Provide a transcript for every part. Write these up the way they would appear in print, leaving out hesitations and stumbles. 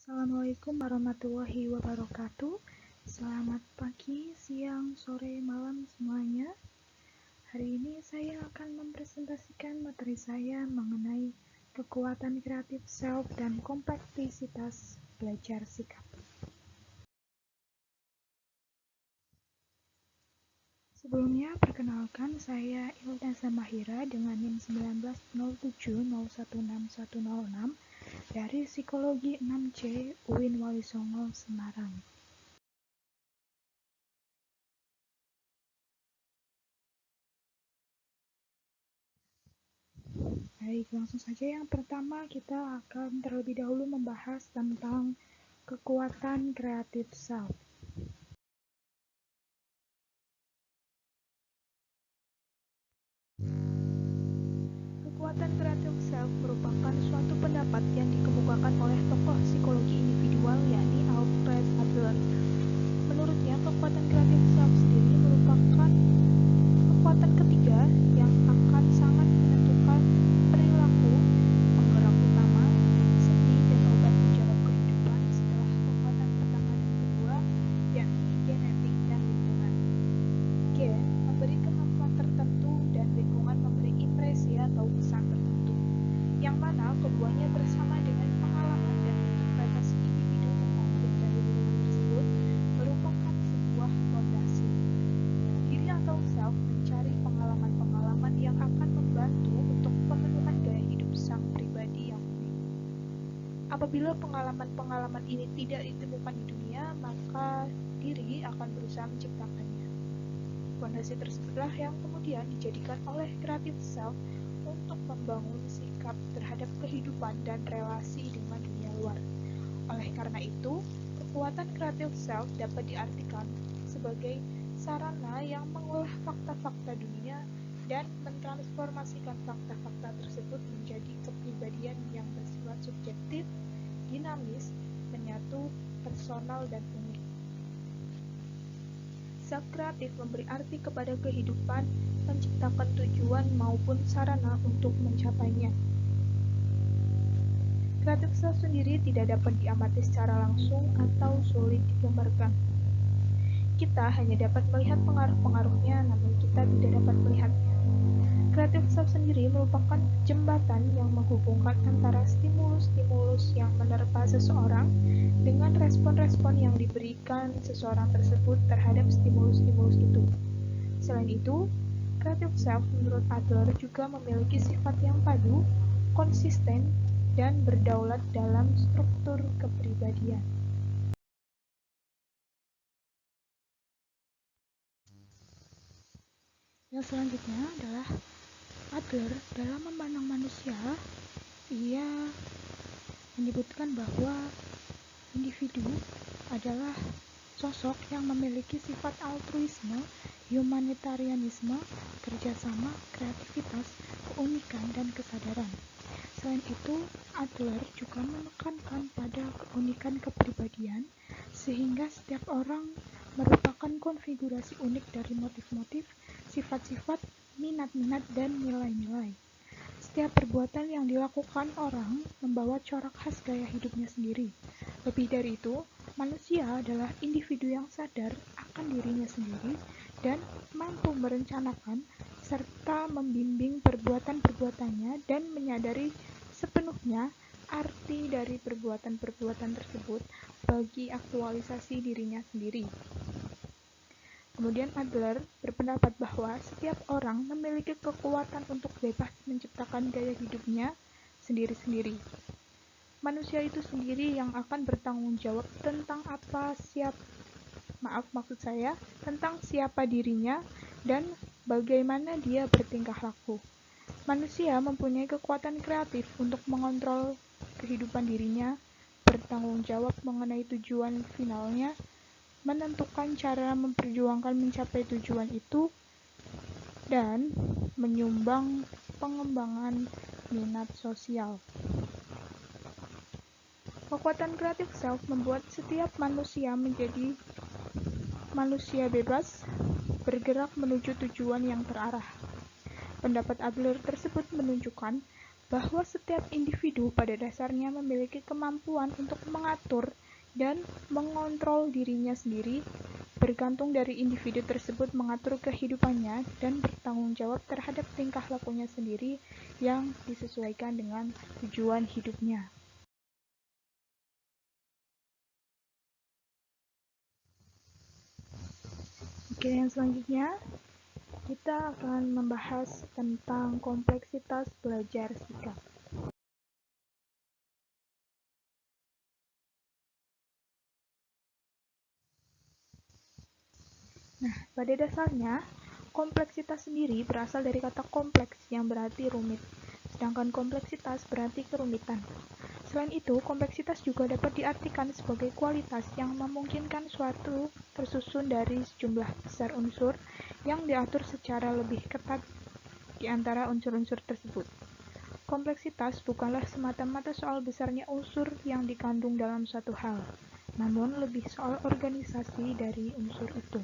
Assalamualaikum warahmatullahi wabarakatuh. Selamat pagi, siang, sore, malam semuanya. Hari ini saya akan mempresentasikan materi saya mengenai kekuatan kreatif self dan kompleksitas belajar sikap. Sebelumnya, perkenalkan saya Ildaza Mahira dengan NIM 1907016106 dari Psikologi 6C UIN Wali Songo, Semarang. Baik, langsung saja yang pertama kita akan terlebih dahulu membahas tentang kekuatan kreatif self. Kekuatan kreatif self merupakan suatu pendapat yang dikemukakan oleh tokoh psikologi individual yakni Alfred Adler. Menurutnya, kekuatan kreatif self sendiri merupakan kekuatan ketiga yang akan sangat menentukan perilaku, penggerak utama, sendi, dan obat mujarab kehidupan setelah kekuatan pertama dan kedua, yakni genetik dan lingkungan. Gen memberi kemampuan tertentu dan lingkungan memberi impresi atau pesan tertentu, yang mana keduanya bersama dengan pengalaman dan interpretasi individu pembangun dari lingkungan tersebut merupakan sebuah fondasi. Diri atau self mencari pengalaman-pengalaman yang akan membantu untuk pemenuhan gaya hidup sang pribadi yang unik. Apabila pengalaman-pengalaman ini tidak ditemukan di dunia, maka diri akan berusaha menciptakannya. Fondasi tersebutlah yang kemudian dijadikan oleh kreatif self untuk membangun sikap terhadap kehidupan dan relasi dengan dunia luar. Oleh karena itu, kekuatan kreatif self dapat diartikan sebagai sarana yang mengolah fakta-fakta dunia dan mentransformasikan fakta-fakta tersebut menjadi kepribadian yang bersifat subjektif, dinamis, menyatu, personal, dan unik. Self kreatif memberi arti kepada kehidupan, menciptakan tujuan maupun sarana untuk mencapainya. Kreatif self sendiri tidak dapat diamati secara langsung atau sulit digambarkan. Kita hanya dapat melihat pengaruh-pengaruhnya, namun kita tidak dapat melihatnya. Kreatif self sendiri merupakan jembatan yang menghubungkan antara stimulus-stimulus yang menerpa seseorang dengan respon-respon yang diberikan seseorang tersebut terhadap stimulus-stimulus itu. Selain itu, kreatif self menurut Adler juga memiliki sifat yang padu, konsisten, dan berdaulat dalam struktur kepribadian. Yang selanjutnya adalah Adler dalam memandang manusia, ia menyebutkan bahwa individu adalah sosok yang memiliki sifat altruisme, humanitarianisme, kerjasama, kreativitas, keunikan, dan kesadaran. Selain itu, Adler juga menekankan pada keunikan kepribadian, sehingga setiap orang merupakan konfigurasi unik dari motif-motif, sifat-sifat, minat-minat, dan nilai-nilai. Setiap perbuatan yang dilakukan orang membawa corak khas gaya hidupnya sendiri. Lebih dari itu, manusia adalah individu yang sadar akan dirinya sendiri dan mampu merencanakan serta membimbing perbuatan-perbuatannya dan menyadari sepenuhnya arti dari perbuatan-perbuatan tersebut bagi aktualisasi dirinya sendiri. Kemudian Adler berpendapat bahwa setiap orang memiliki kekuatan untuk bebas menciptakan gaya hidupnya sendiri-sendiri. Manusia itu sendiri yang akan bertanggung jawab tentang tentang siapa dirinya dan bagaimana dia bertingkah laku. Manusia mempunyai kekuatan kreatif untuk mengontrol kehidupan dirinya, bertanggung jawab mengenai tujuan finalnya, menentukan cara memperjuangkan mencapai tujuan itu, dan menyumbang pengembangan minat sosial. Kekuatan kreatif self membuat setiap manusia menjadi manusia bebas, bergerak menuju tujuan yang terarah. Pendapat Adler tersebut menunjukkan bahwa setiap individu pada dasarnya memiliki kemampuan untuk mengatur dan mengontrol dirinya sendiri, bergantung dari individu tersebut mengatur kehidupannya dan bertanggung jawab terhadap tingkah lakunya sendiri yang disesuaikan dengan tujuan hidupnya. Oke, yang selanjutnya kita akan membahas tentang kompleksitas belajar sikap. Nah, pada dasarnya, kompleksitas sendiri berasal dari kata kompleks yang berarti rumit, sedangkan kompleksitas berarti kerumitan. Selain itu, kompleksitas juga dapat diartikan sebagai kualitas yang memungkinkan suatu tersusun dari sejumlah besar unsur yang diatur secara lebih ketat di antara unsur-unsur tersebut. Kompleksitas bukanlah semata-mata soal besarnya unsur yang dikandung dalam suatu hal, namun lebih soal organisasi dari unsur itu.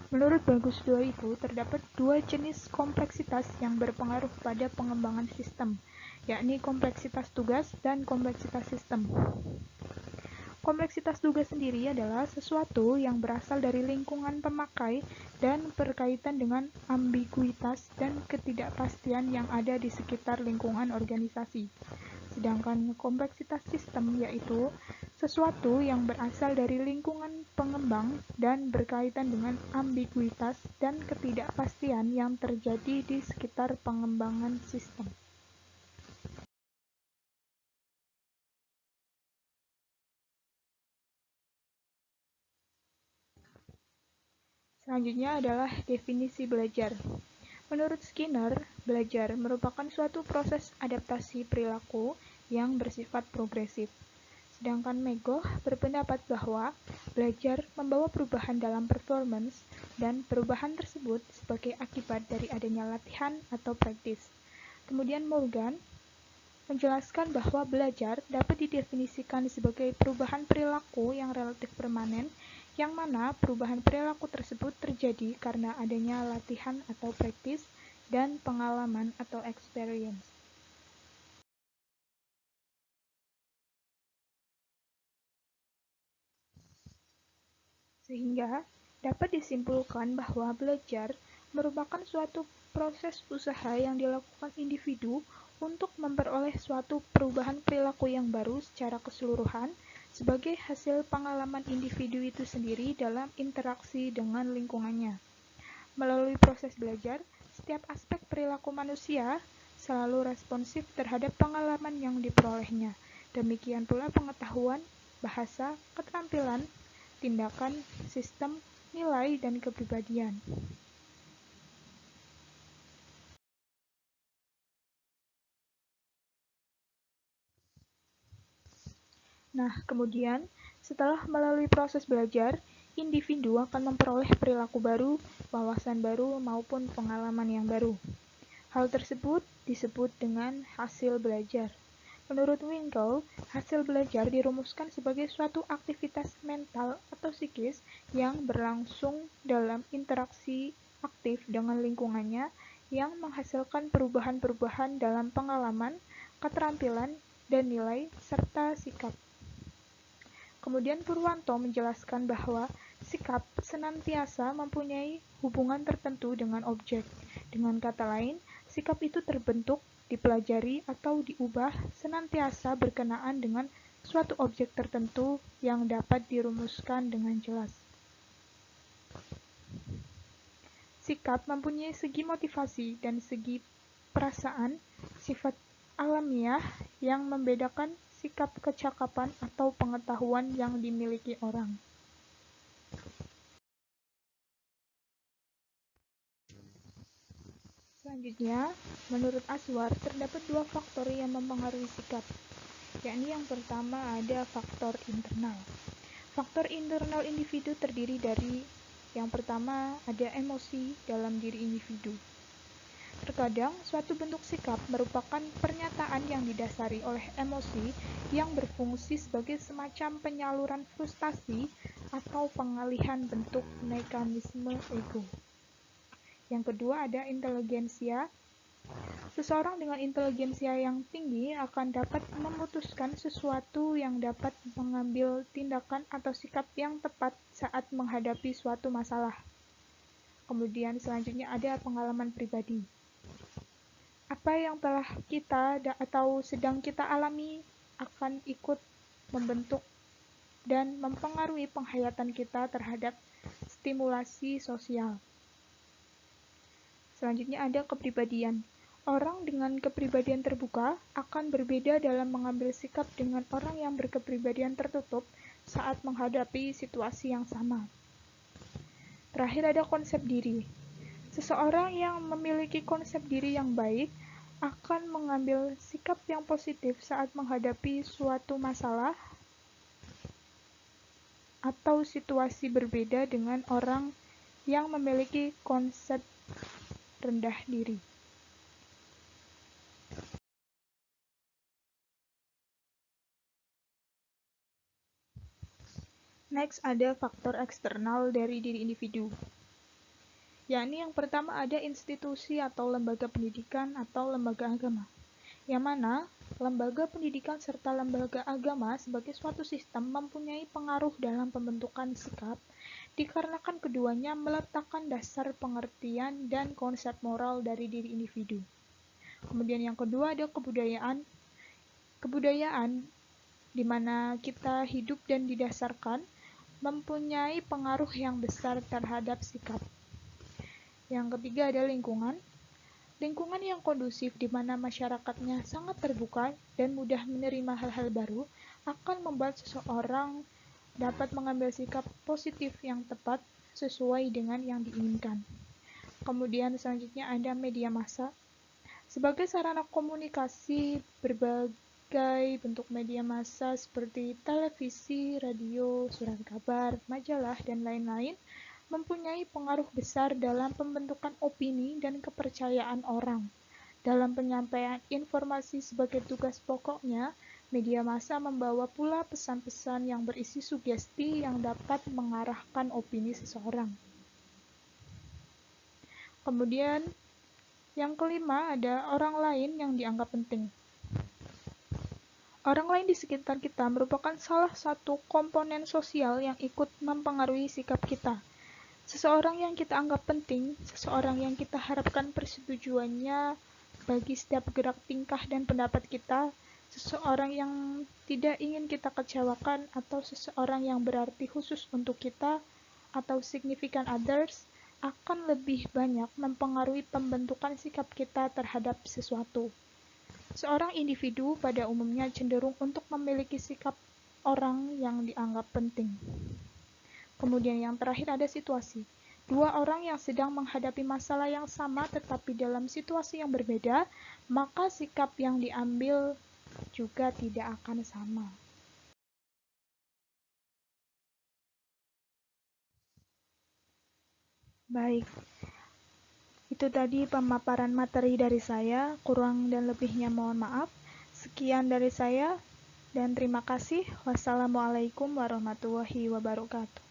Menurut Bagus II itu, terdapat dua jenis kompleksitas yang berpengaruh pada pengembangan sistem, yakni kompleksitas tugas dan kompleksitas sistem. Kompleksitas tugas sendiri adalah sesuatu yang berasal dari lingkungan pemakai dan berkaitan dengan ambiguitas dan ketidakpastian yang ada di sekitar lingkungan organisasi. Sedangkan kompleksitas sistem yaitu sesuatu yang berasal dari lingkungan pengembang dan berkaitan dengan ambiguitas dan ketidakpastian yang terjadi di sekitar pengembangan sistem. Selanjutnya adalah definisi belajar. Menurut Skinner, belajar merupakan suatu proses adaptasi perilaku yang bersifat progresif. Sedangkan Megoh berpendapat bahwa belajar membawa perubahan dalam performance dan perubahan tersebut sebagai akibat dari adanya latihan atau praktis. Kemudian Morgan menjelaskan bahwa belajar dapat didefinisikan sebagai perubahan perilaku yang relatif permanen, yang mana perubahan perilaku tersebut terjadi karena adanya latihan atau praktis dan pengalaman atau experience. Sehingga dapat disimpulkan bahwa belajar merupakan suatu proses usaha yang dilakukan individu untuk memperoleh suatu perubahan perilaku yang baru secara keseluruhan sebagai hasil pengalaman individu itu sendiri dalam interaksi dengan lingkungannya. Melalui proses belajar, setiap aspek perilaku manusia selalu responsif terhadap pengalaman yang diperolehnya. Demikian pula pengetahuan, bahasa, keterampilan, tindakan, sistem, nilai, dan kepribadian. Nah, kemudian, setelah melalui proses belajar, individu akan memperoleh perilaku baru, wawasan baru, maupun pengalaman yang baru. Hal tersebut disebut dengan hasil belajar. Menurut Winkel, hasil belajar dirumuskan sebagai suatu aktivitas mental atau psikis yang berlangsung dalam interaksi aktif dengan lingkungannya yang menghasilkan perubahan-perubahan dalam pengalaman, keterampilan, dan nilai, serta sikap. Kemudian Purwanto menjelaskan bahwa sikap senantiasa mempunyai hubungan tertentu dengan objek. Dengan kata lain, sikap itu terbentuk, dipelajari, atau diubah senantiasa berkenaan dengan suatu objek tertentu yang dapat dirumuskan dengan jelas. Sikap mempunyai segi motivasi dan segi perasaan, sifat alamiah yang membedakan sikap kecakapan atau pengetahuan yang dimiliki orang. Selanjutnya, menurut Aswar, terdapat dua faktor yang mempengaruhi sikap, yakni yang pertama ada faktor internal. Faktor internal individu terdiri dari yang pertama ada emosi dalam diri individu. Terkadang, suatu bentuk sikap merupakan pernyataan yang didasari oleh emosi yang berfungsi sebagai semacam penyaluran frustasi atau pengalihan bentuk mekanisme ego. Yang kedua ada inteligensia Seseorang dengan intelijensia yang tinggi akan dapat memutuskan sesuatu yang dapat mengambil tindakan atau sikap yang tepat saat menghadapi suatu masalah. Kemudian selanjutnya ada pengalaman pribadi. Apa yang telah kita atau sedang kita alami akan ikut membentuk dan mempengaruhi penghayatan kita terhadap stimulasi sosial. Selanjutnya ada kepribadian. Orang dengan kepribadian terbuka akan berbeda dalam mengambil sikap dengan orang yang berkepribadian tertutup saat menghadapi situasi yang sama. Terakhir ada konsep diri. Seseorang yang memiliki konsep diri yang baik akan mengambil sikap yang positif saat menghadapi suatu masalah atau situasi berbeda dengan orang yang memiliki konsep rendah diri. Next ada faktor eksternal dari diri individu. Yakni yang pertama ada institusi atau lembaga pendidikan atau lembaga agama. Yang mana lembaga pendidikan serta lembaga agama sebagai suatu sistem mempunyai pengaruh dalam pembentukan sikap dikarenakan keduanya meletakkan dasar pengertian dan konsep moral dari diri individu. Kemudian yang kedua ada kebudayaan. Kebudayaan di mana kita hidup dan didasarkan mempunyai pengaruh yang besar terhadap sikap. Yang ketiga ada lingkungan. Lingkungan yang kondusif di mana masyarakatnya sangat terbuka dan mudah menerima hal-hal baru akan membuat seseorang dapat mengambil sikap positif yang tepat sesuai dengan yang diinginkan. Kemudian selanjutnya ada media massa. Sebagai sarana komunikasi, berbagai bentuk media massa seperti televisi, radio, surat kabar, majalah, dan lain-lain mempunyai pengaruh besar dalam pembentukan opini dan kepercayaan orang. Dalam penyampaian informasi sebagai tugas pokoknya, media massa membawa pula pesan-pesan yang berisi sugesti yang dapat mengarahkan opini seseorang. Kemudian, yang kelima ada orang lain yang dianggap penting. Orang lain di sekitar kita merupakan salah satu komponen sosial yang ikut mempengaruhi sikap kita. Seseorang yang kita anggap penting, seseorang yang kita harapkan persetujuannya bagi setiap gerak tingkah dan pendapat kita, seseorang yang tidak ingin kita kecewakan, atau seseorang yang berarti khusus untuk kita, atau significant others, akan lebih banyak mempengaruhi pembentukan sikap kita terhadap sesuatu. Seorang individu pada umumnya cenderung untuk memiliki sikap orang yang dianggap penting. Kemudian yang terakhir ada situasi. Dua orang yang sedang menghadapi masalah yang sama tetapi dalam situasi yang berbeda, maka sikap yang diambil juga tidak akan sama. Baik, itu tadi pemaparan materi dari saya, kurang dan lebihnya mohon maaf. Sekian dari saya, dan terima kasih. Wassalamualaikum warahmatullahi wabarakatuh.